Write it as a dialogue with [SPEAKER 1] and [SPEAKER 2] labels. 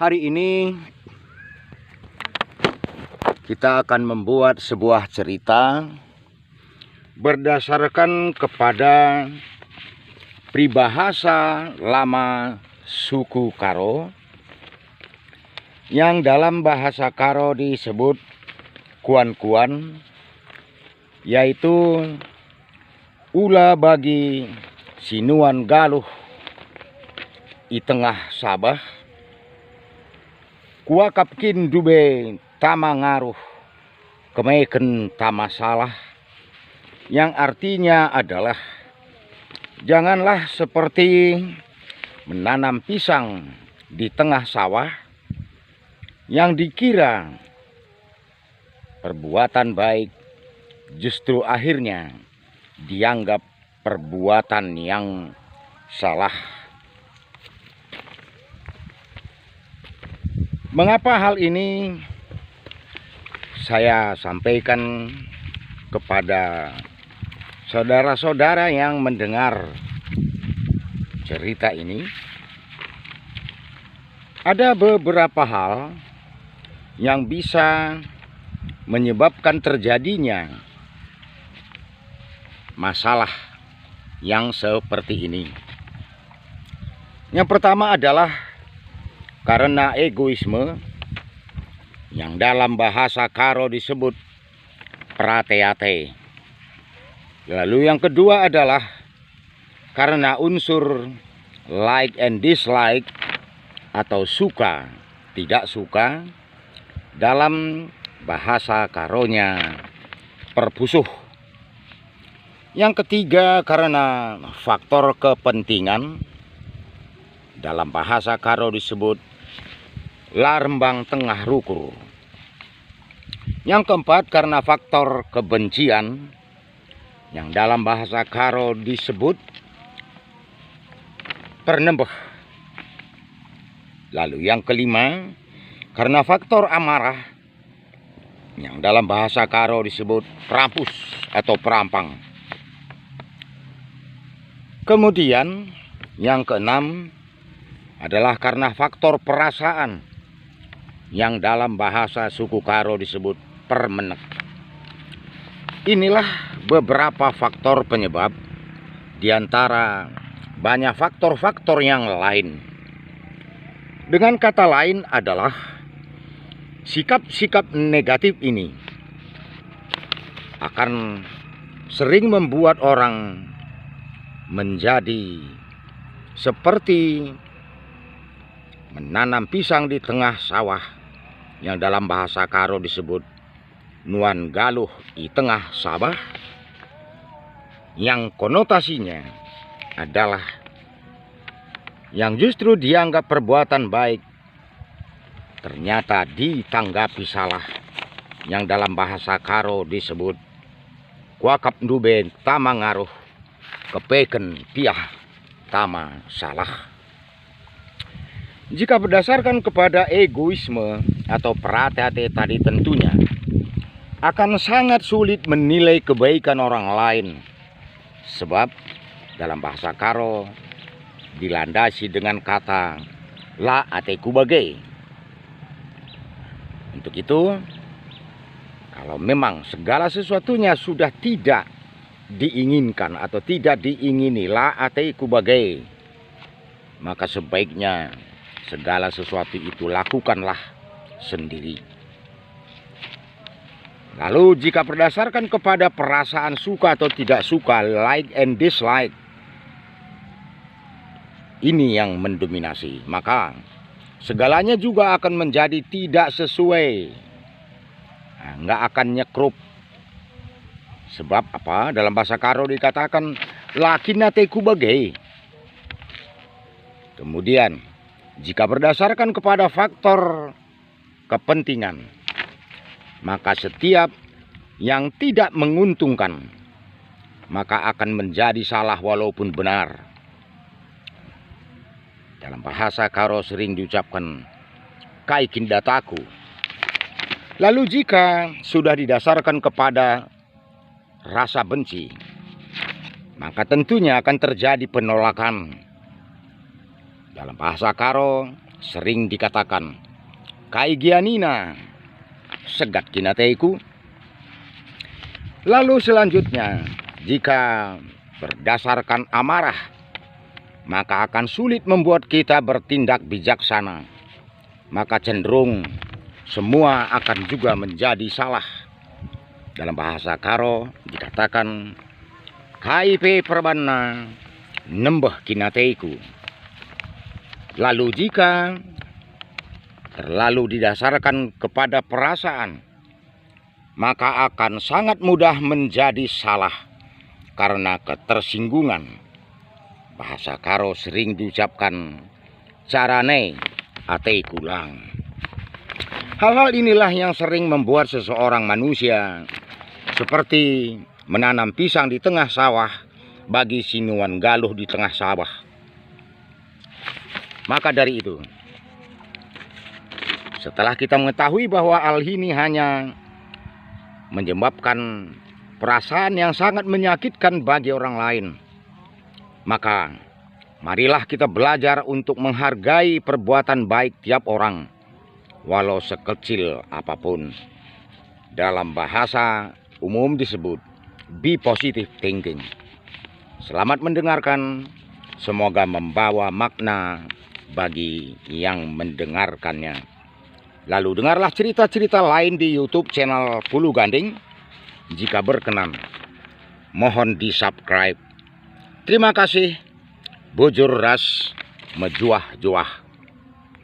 [SPEAKER 1] Hari ini kita akan membuat sebuah cerita berdasarkan kepada peribahasa lama suku Karo yang dalam bahasa Karo disebut kuan-kuan, yaitu ula bagi sinuan galuh i tengah Sabah kuakapkin dube tama ngaruh kemeken tama salah, yang artinya adalah janganlah seperti menanam pisang di tengah sawah yang dikira perbuatan baik justru akhirnya dianggap perbuatan yang salah. Mengapa hal ini saya sampaikan kepada saudara-saudara yang mendengar cerita ini? Ada beberapa hal yang bisa menyebabkan terjadinya masalah yang seperti ini. Yang pertama adalah karena egoisme, yang dalam bahasa Karo disebut prateate. Lalu yang kedua adalah karena unsur like and dislike atau suka tidak suka, dalam bahasa Karonya perpusuh. Yang ketiga karena faktor kepentingan, dalam bahasa Karo disebut larembang tengah rukur. Yang keempat karena faktor kebencian, yang dalam bahasa Karo disebut pernembeh. Lalu yang kelima karena faktor amarah, yang dalam bahasa Karo disebut perampus atau perampang. Kemudian yang keenam adalah karena faktor perasaan, yang dalam bahasa suku Karo disebut permenek. Inilah beberapa faktor penyebab di antara banyak faktor-faktor yang lain. Dengan kata lain adalah sikap-sikap negatif ini akan sering membuat orang menjadi seperti menanam pisang di tengah sawah, yang dalam bahasa Karo disebut nuan galuh di tengah Sabah, yang konotasinya adalah yang justru dianggap perbuatan baik ternyata ditanggapi salah, yang dalam bahasa Karo disebut kuakap duben tama ngaruh kepeken piah tama salah. Jika berdasarkan kepada egoisme atau prateate tadi, tentunya akan sangat sulit menilai kebaikan orang lain, sebab dalam bahasa Karo dilandasi dengan kata la ate kubage. Untuk itu, kalau memang segala sesuatunya sudah tidak diinginkan atau tidak diingini la ate kubage, maka sebaiknya segala sesuatu itu lakukanlah sendiri. Lalu jika berdasarkan kepada perasaan suka atau tidak suka, like and dislike, ini yang mendominasi, maka segalanya juga akan menjadi tidak sesuai. Nggak akan nyekrup. Sebab apa? Dalam bahasa Karo dikatakan lakinate kubage. Kemudian jika berdasarkan kepada faktor kepentingan, maka setiap yang tidak menguntungkan maka akan menjadi salah walaupun benar. Dalam bahasa Karo sering diucapkan kaikin dataku. Lalu jika sudah didasarkan kepada rasa benci, maka tentunya akan terjadi penolakan. Dalam bahasa Karo sering dikatakan, "Kaigianina, segat kinateiku." Lalu selanjutnya, jika berdasarkan amarah, maka akan sulit membuat kita bertindak bijaksana. Maka cenderung semua akan juga menjadi salah. Dalam bahasa Karo dikatakan, "Kaipe perbanna nembeh kinateiku." Lalu jika terlalu didasarkan kepada perasaan, maka akan sangat mudah menjadi salah karena ketersinggungan. Bahasa Karo sering diucapkan, "Carane atei kulang." Hal-hal inilah yang sering membuat seseorang manusia seperti menanam pisang di tengah sawah bagi sinuan galuh di tengah sawah. Maka dari itu, setelah kita mengetahui bahwa hal ini hanya menyebabkan perasaan yang sangat menyakitkan bagi orang lain, maka marilah kita belajar untuk menghargai perbuatan baik tiap orang, walau sekecil apapun. Dalam bahasa umum disebut be positive thinking. Selamat mendengarkan, semoga membawa makna bagi yang mendengarkannya. Lalu dengarlah cerita-cerita lain di YouTube channel Pulu Ganding. Jika berkenan, mohon di-subscribe. Terima kasih. Bujur ras mejuah-juah.